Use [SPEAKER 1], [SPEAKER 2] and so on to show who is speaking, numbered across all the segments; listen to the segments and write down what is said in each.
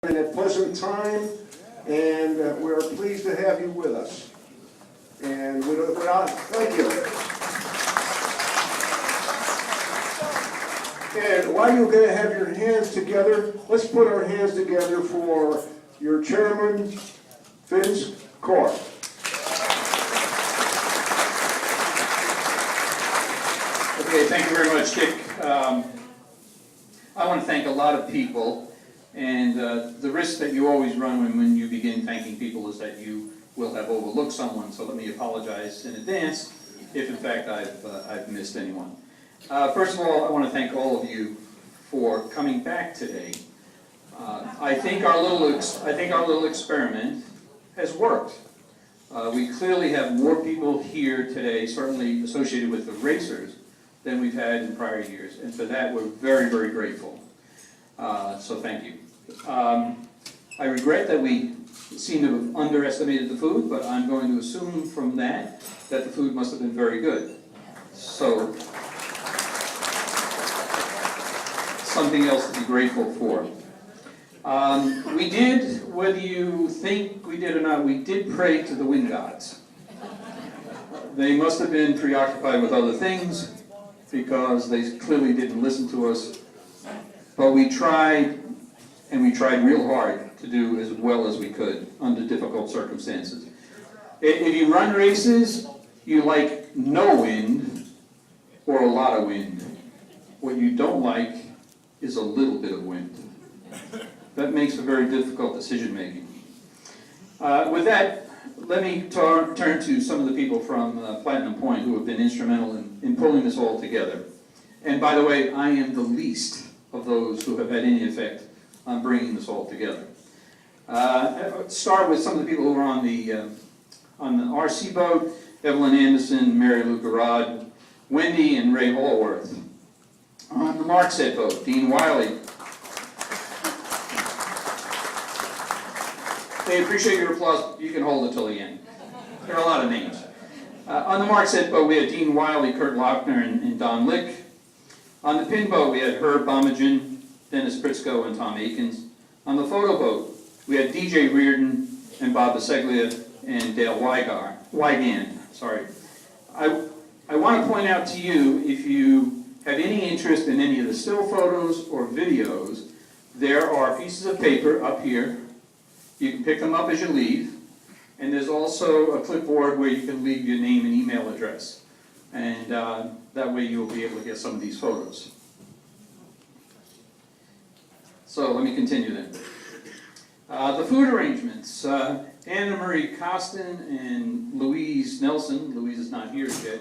[SPEAKER 1] And a pleasant time, and we're pleased to have you with us. And thank you. And while you're going to have your hands together, let's put our hands together for your chairman, Vince Corr.
[SPEAKER 2] Okay, thank you very much, Dick. I want to thank a lot of people, and the risk that you always run when you begin thanking people is that you will have overlooked someone, so let me apologize in advance if in fact I've missed anyone. First of all, I want to thank all of you for coming back today. I think our little experiment has worked. We clearly have more people here today, certainly associated with the racers, than we've had in prior years, and for that we're very, very grateful. So thank you. I regret that we seem to have underestimated the food, but I'm going to assume from that the food must have been very good. So, something else to be grateful for. We did, whether you think we did or not, we did pray to the wind gods. They must have been preoccupied with other things, because they clearly didn't listen to us. But we tried, and we tried real hard to do as well as we could under difficult circumstances. If you run races, you like no wind or a lot of wind. What you don't like is a little bit of wind. That makes for very difficult decision making. With that, let me turn to some of the people from Platinum Point who have been instrumental in pulling this all together. And by the way, I am the least of those who have had any effect on bringing this all together. Start with some of the people who are on the RC boat: Evelyn Anderson, Mary Lou Garrod, Wendy and Ray Hallworth. On the Markset boat, Dean Wiley. They appreciate your applause. You can hold it till the end. There are a lot of names. On the Markset boat, we had Dean Wiley, Kurt Lochner, and Don Lick. On the pin boat, we had Herb Bomagen, Dennis Pritzko, and Tom Akins. On the photo boat, we had DJ Reardon and Bob Biseglia and Dale Wygand. Sorry. I want to point out to you, if you have any interest in any of the still photos or videos, there are pieces of paper up here. You can pick them up as you leave, and there's also a clipboard where you can leave your name and email address, and that way you'll be able to get some of these photos. So let me continue then. The food arrangements. Anna Marie Costin and Louise Nelson. Louise is not here yet.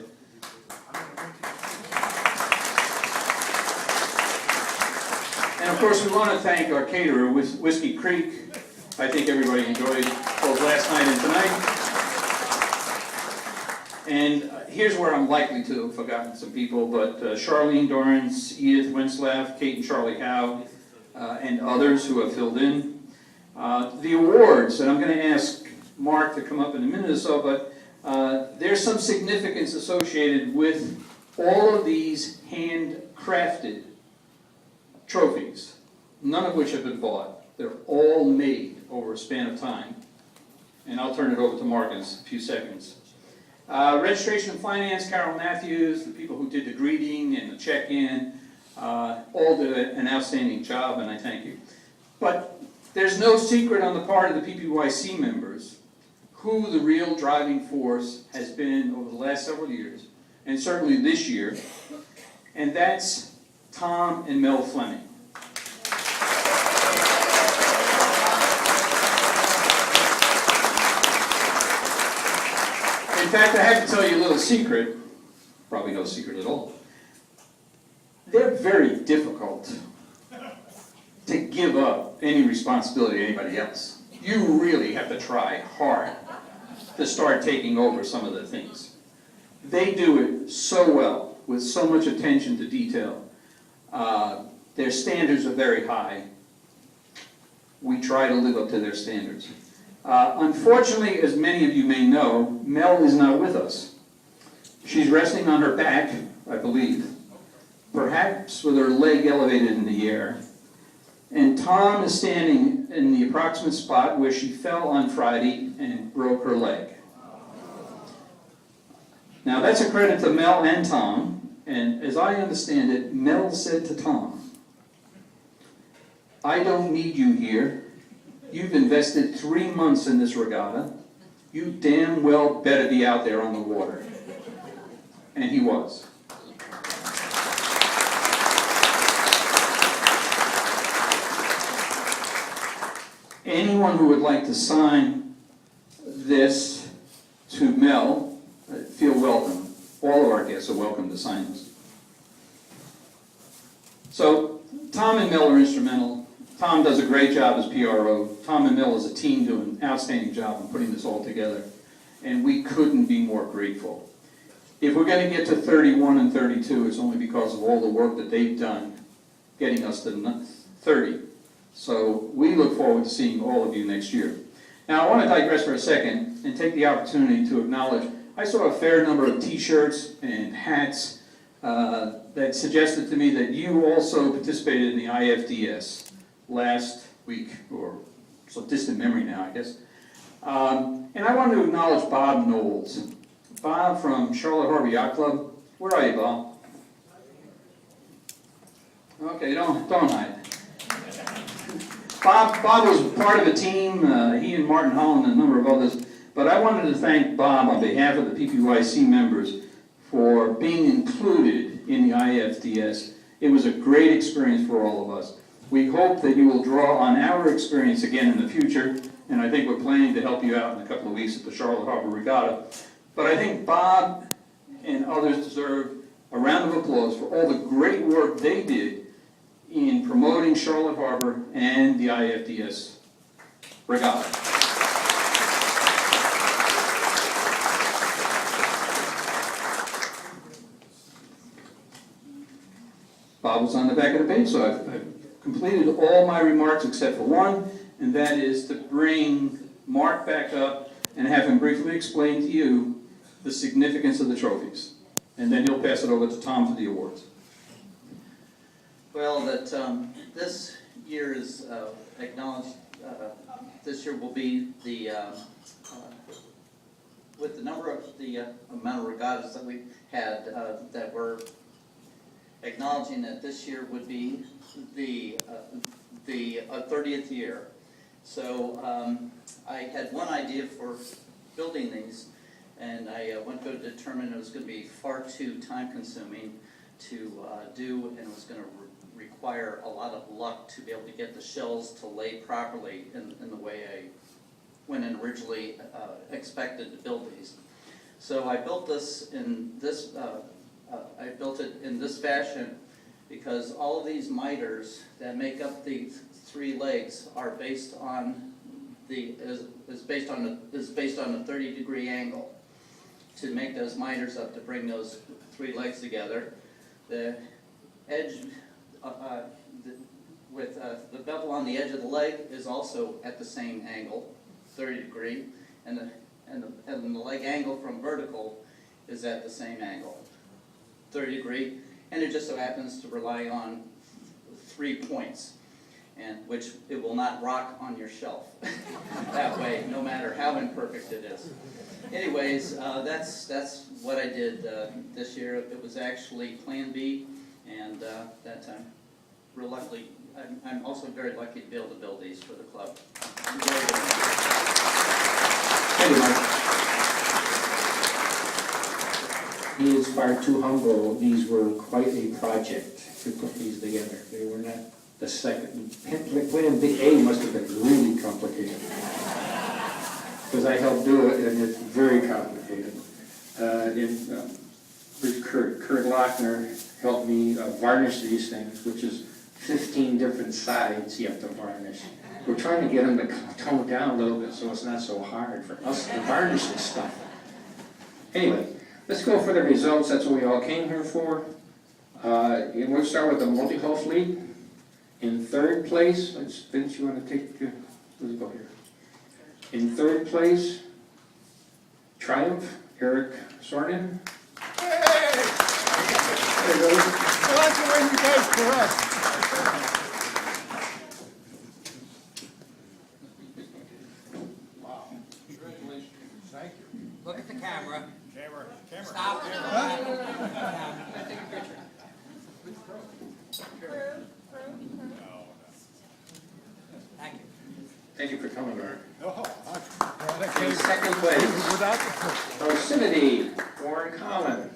[SPEAKER 2] And of course we want to thank our caterer, Whiskey Creek. I think everybody enjoyed both last night and tonight. And here's where I'm likely to have forgotten some people, but Charlene Dorrance, Edith Wenslav, Kate and Charlie Howe, and others who have filled in. The awards, and I'm going to ask Mark to come up in a minute or so, but there's some significance associated with all of these handcrafted trophies, none of which have been bought. They're all made over a span of time. And I'll turn it over to Mark in a few seconds. Registration and finance, Carol Matthews, the people who did the greeting and the check-in, all did an outstanding job, and I thank you. But there's no secret on the part of the PPYC members who the real driving force has been over the last several years, and certainly this year, and that's Tom and Mel Fleming. In fact, I have to tell you a little secret, probably no secret at all. They're very difficult to give up any responsibility to anybody else. You really have to try hard to start taking over some of the things. They do it so well, with so much attention to detail. Their standards are very high. We try to live up to their standards. Unfortunately, as many of you may know, Mel is not with us. She's resting on her back, I believe, perhaps with her leg elevated in the air. And Tom is standing in the approximate spot where she fell on Friday and broke her leg. Now that's a credit to Mel and Tom, and as I understand it, Mel said to Tom, I don't need you here. You've invested 3 months in this regatta. You damn well better be out there on the water. And he was. Anyone who would like to sign this to Mel, feel welcome. All of our guests are welcome to sign this. So, Tom and Mel are instrumental. Tom does a great job as PRO. Tom and Mel as a team do an outstanding job in putting this all together. And we couldn't be more grateful. If we're going to get to 31 and 32, it's only because of all the work that they've done getting us to 30. So we look forward to seeing all of you next year. Now I want to digress for a second and take the opportunity to acknowledge, I saw a fair number of t-shirts and hats that suggested to me that you also participated in the IFDS last week, or some distant memory now, I guess. And I want to acknowledge Bob Knowles. Bob from Charlotte Harbor Yacht Club. Where are you, Bob? Okay, don't hide. Bob was part of a team, he and Martin Holland and a number of others, but I wanted to thank Bob on behalf of the PPYC members for being included in the IFDS. It was a great experience for all of us. We hope that you will draw on our experience again in the future, and I think we're planning to help you out in a couple of weeks at the Charlotte Harbor Regatta. But I think Bob and others deserve a round of applause for all the great work they did in promoting Charlotte Harbor and the IFDS Regatta. Bob was on the back of the page, so I've completed all my remarks except for one, and that is to bring Mark back up and have him briefly explain to you the significance of the trophies. And then he'll pass it over to Tom for the awards.
[SPEAKER 3] Well, this year is acknowledged. This year will be the with the number of the amount of regattas that we had that we're acknowledging that this year would be the 30th year. So I had one idea for building these, and I went to determine it was going to be far too time-consuming to do, and it was going to require a lot of luck to be able to get the shells to lay properly in the way I went and originally expected to build these. So I built this in this. I built it in this fashion because all of these miters that make up the 3 legs are based on is based on a 30-degree angle. To make those miters up to bring those 3 legs together, the edge with the bevel on the edge of the leg is also at the same angle, 30 degree, and the leg angle from vertical is at the same angle, 30 degree, and it just so happens to rely on 3 points, and which it will not rock on your shelf that way, no matter how imperfect it is. Anyways, that's what I did this year. It was actually Plan B, and that time, real luckily, I'm also very lucky to be able to build these for the club.
[SPEAKER 2] Thank you, Mark.
[SPEAKER 4] He is far too humble. These were quite a project to put these together. They were not the second. Plan A must have been really complicated. Because I helped do it, and it's very complicated. Kurt Lochner helped me varnish these things, which is 15 different sides you have to varnish. We're trying to get them to tone down a little bit so it's not so hard for us to varnish this stuff. Anyway, let's go for the results. That's what we all came here for. And we'll start with the multi-hull fleet. In 3rd place, Vince, you want to take, let's go here. In 3rd place, Triumph, Eric Sornin.
[SPEAKER 1] Hey!
[SPEAKER 4] There you go.
[SPEAKER 1] I like the way you guys correct.
[SPEAKER 5] Look at the camera.
[SPEAKER 6] Camera.
[SPEAKER 5] Stop. Thank you.
[SPEAKER 4] Thank you for coming, Mark.
[SPEAKER 6] Oh,
[SPEAKER 4] In second place,
[SPEAKER 6] without the.
[SPEAKER 4] Yosemite, Warren Collin.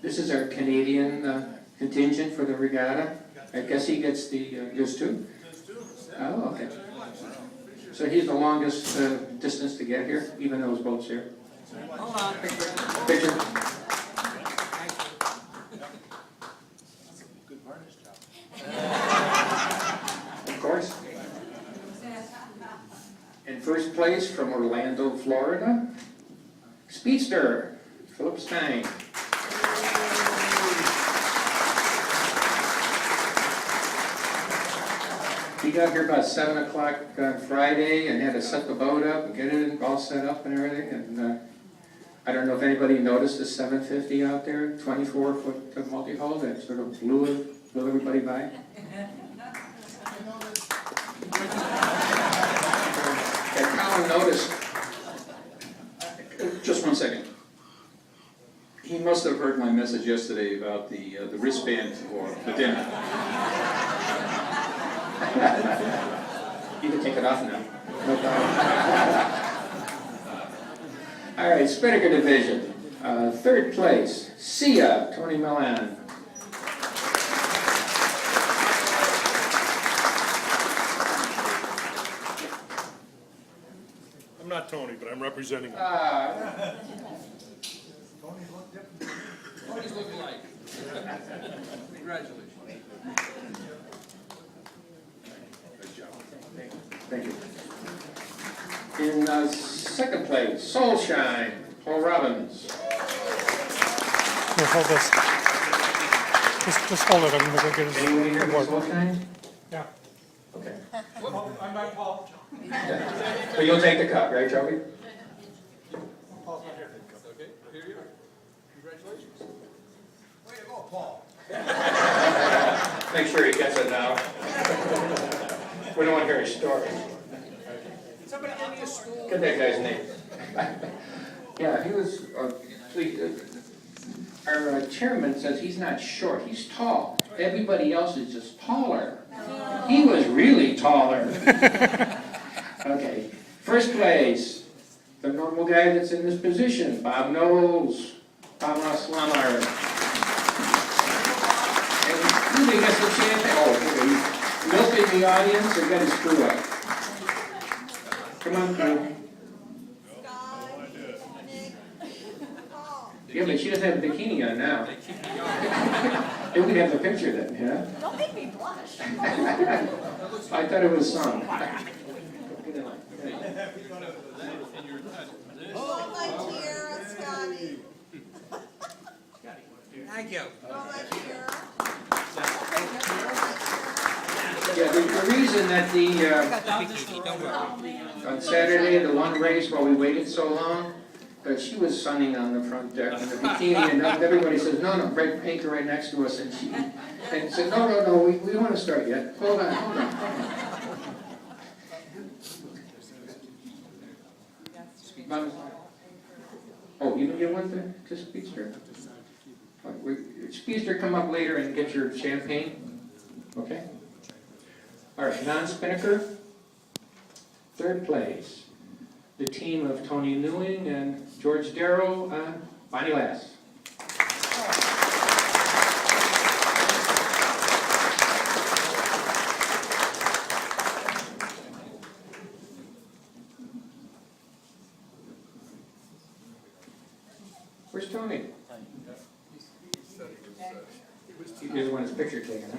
[SPEAKER 4] This is our Canadian contingent for the regatta. I guess he gets the, yours too? Oh, okay. So he's the longest distance to get here, even though his boat's here.
[SPEAKER 5] Hold on.
[SPEAKER 4] Picture.
[SPEAKER 6] Good varnish job.
[SPEAKER 4] Of course. In first place from Orlando, Florida, Speedster, Philip Stein. He got here about 7 o'clock on Friday and had to set the boat up and get it all set up and everything. And I don't know if anybody noticed the 750 out there, 24-foot multi-hull that sort of blew everybody by. And Colin noticed.
[SPEAKER 2] Just 1 second. He must have heard my message yesterday about the wristband for the dinner.
[SPEAKER 4] You can take it off now. No problem. All right, Spinnaker Division. Third place, Sia, Tony Milan.
[SPEAKER 6] I'm not Tony, but I'm representing him.
[SPEAKER 5] Tony's looking like. Congratulations.
[SPEAKER 4] Thank you. In second place, Soulshine, Paul Robbins.
[SPEAKER 7] Here, hold this. Just hold it. I'm gonna go get his
[SPEAKER 4] Anyone here
[SPEAKER 7] board.
[SPEAKER 4] for Soulshine?
[SPEAKER 7] Yeah.
[SPEAKER 4] Okay.
[SPEAKER 5] I'm not Paul.
[SPEAKER 4] But you'll take the cup, right, Joey?
[SPEAKER 5] Okay, here you are. Congratulations. Way to go, Paul.
[SPEAKER 4] Make sure he gets it now. We don't want to hear his story.
[SPEAKER 5] Somebody give me a stool.
[SPEAKER 4] Get that guy's name. Yeah, he was, our chairman says he's not short, he's tall. Everybody else is just taller. He was really taller. Okay, first place, the normal guy that's in this position, Bob Knowles, Bob Slammer. And who they gets the chance? Oh, he's milking the audience and got his crew up. Come on, crew. Yeah, but she doesn't have a bikini on now. Then we'd have the picture then, yeah?
[SPEAKER 8] Don't make me blush.
[SPEAKER 4] I thought it was sung.
[SPEAKER 8] Oh, my Tiara, Scotty.
[SPEAKER 5] Thank you.
[SPEAKER 8] Oh, my Tiara.
[SPEAKER 4] Yeah, the reason that
[SPEAKER 5] Don't worry.
[SPEAKER 4] on Saturday, the one race, while we waited so long, but she was sunning on the front deck in the bikini, and everybody says, no, right, paint her right next to us, and she said, no, we don't want to start yet. Hold on. Oh, you didn't get one to Speedster? Speedster, come up later and get your champagne. Okay? All right, non-spinnaker, third place. The team of Tony Newing and George Darrow, Bonnie Lass. Where's Tony? He doesn't want his picture taken, huh?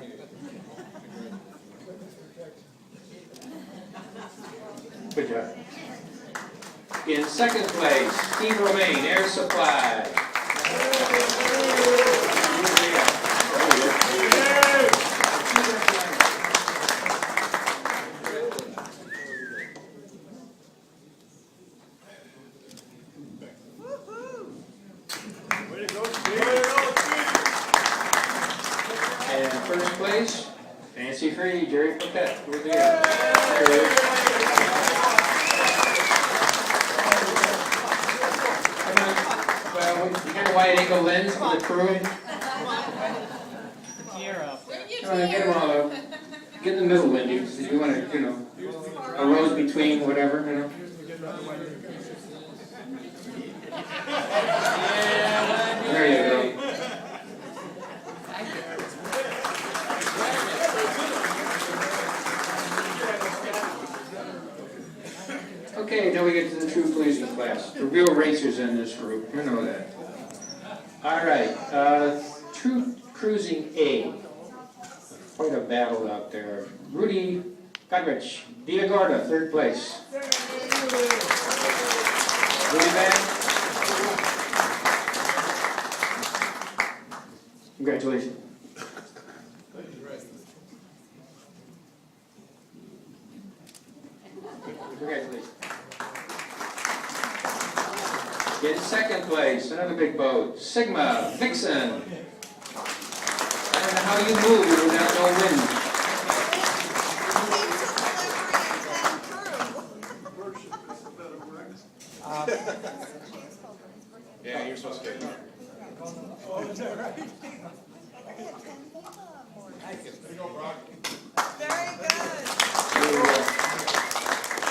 [SPEAKER 4] Good job. In second place, Steve Romaine, Air Supply.
[SPEAKER 6] Way to go, Steve.
[SPEAKER 4] And first place, Fancy free, Jerry Paquette. Where's he at? There he is. Come on. Well, you got a wide angle lens for the crew. Come on, get them all up. Get in the middle, Wendy. If you want to, a rose between, whatever. There you go. Okay, now we get to the true cruising class. The real racers in this group, you know that. All right, true cruising A. Quite a battle out there. Rudy Godrich, Via Gorda, 3rd place. Rudy back. Congratulations. Congratulations. In 2nd place, another big boat, Sigma Vixen. I don't know how you move without no wind.
[SPEAKER 6] Yeah, you're supposed to get it.
[SPEAKER 8] Oh, is that right? I had 10 people on board. Very good.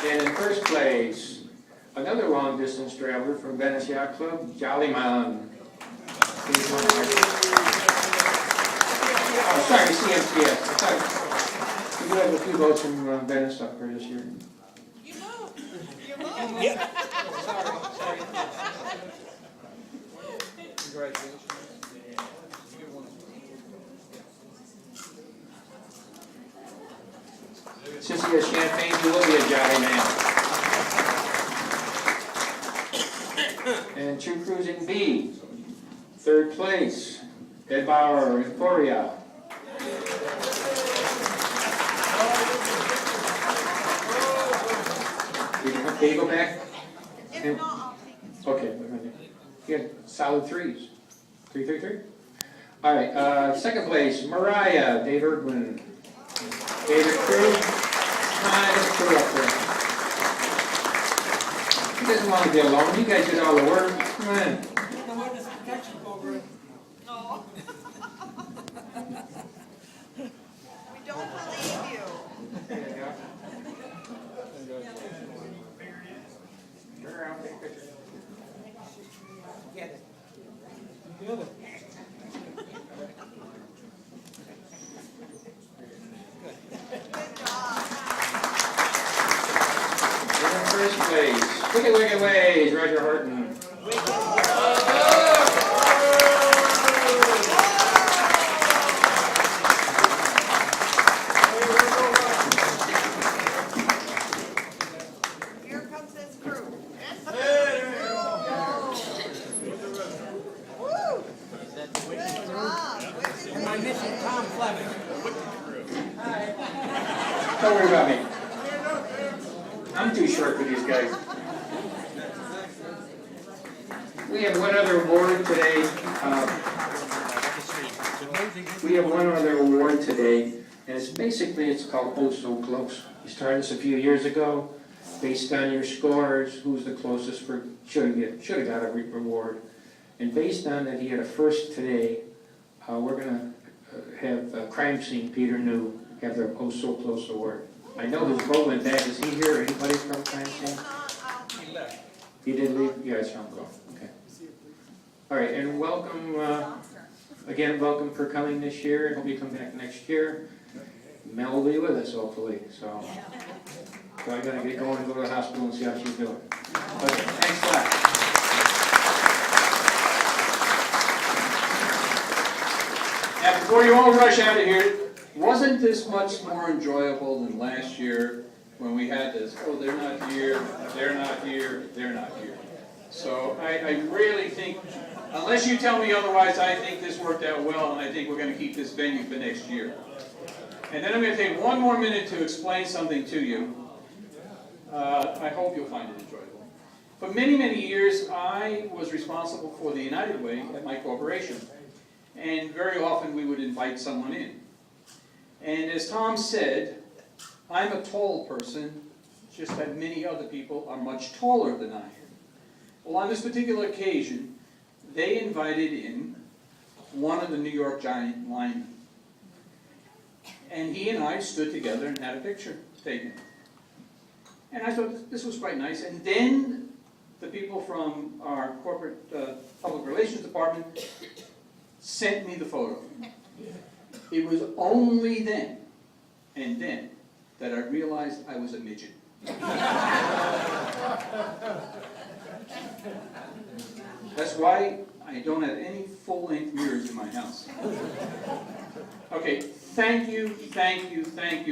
[SPEAKER 4] And in 1st place, another long distance traveler from Venice Yacht Club, Jolly Man. Oh, sorry, CMTS. Sorry. We do have a few boats from Venice up here this year.
[SPEAKER 8] You moved. You moved.
[SPEAKER 5] Yeah. Sorry. Congratulations.
[SPEAKER 4] Since he has champagne, he will be a jolly man. And true cruising B, 3rd place, Ed Bauer, Euphoria. Can you go back?
[SPEAKER 8] If not, I'll take it.
[SPEAKER 4] Okay, you got solid 3s. 3, 3, 3. All right, 2nd place, Mariah, Dave Erdwin. David Crew. Hi, let's put it up there. He doesn't want to be alone. You guys did all the work. Come on.
[SPEAKER 5] The witness protection program.
[SPEAKER 8] No. We don't believe you.
[SPEAKER 4] There you go. Turn around, take a picture.
[SPEAKER 5] Get it. The other.
[SPEAKER 8] Good job.
[SPEAKER 4] You're in 1st place. Wicked, wicked ways, Roger Horton.
[SPEAKER 8] Here comes this crew. Woo! Good job.
[SPEAKER 5] And my mission, Tom Fleming.
[SPEAKER 4] Don't worry about me. I'm too short for these guys. We have one other award today. We have one other award today, and it's called Oh So Close. We started this a few years ago. Based on your scores, who's the closest for should have got a reward. And based on that, he had a 1st today. We're gonna have Crime Scene Peter New have their Oh So Close award. I know his vote went back. Is he here? Or anybody from Crime Scene?
[SPEAKER 5] He left.
[SPEAKER 4] He did leave? You guys found go. Okay. All right, and welcome, again, welcome for coming this year. I hope you come back next year. Mel will be with us, hopefully, so I gotta get going and go to the hospital and see how she's doing. Okay, thanks a lot.
[SPEAKER 2] Now, before you all rush out of here, wasn't this much more enjoyable than last year when we had this, oh, they're not here, they're not here, they're not here. So I really think, unless you tell me otherwise, I think this worked out well, and I think we're going to keep this venue for next year. And then I'm going to take one more minute to explain something to you. I hope you'll find it enjoyable. For many, many years, I was responsible for the United Way at my corporation. And very often we would invite someone in. And as Tom said, I'm a tall person, just that many other people are much taller than I am. Well, on this particular occasion, they invited in one of the New York Giant linemen. And he and I stood together and had a picture taken. And I thought this was quite nice. And then the people from our corporate public relations department sent me the photo. It was only then, and then, that I realized I was a midget. That's why I don't have any full-length mirrors in my house. Okay, thank you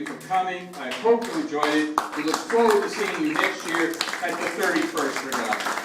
[SPEAKER 2] for coming. I hope you enjoyed it. We look forward to seeing you next year at the 31st Regatta.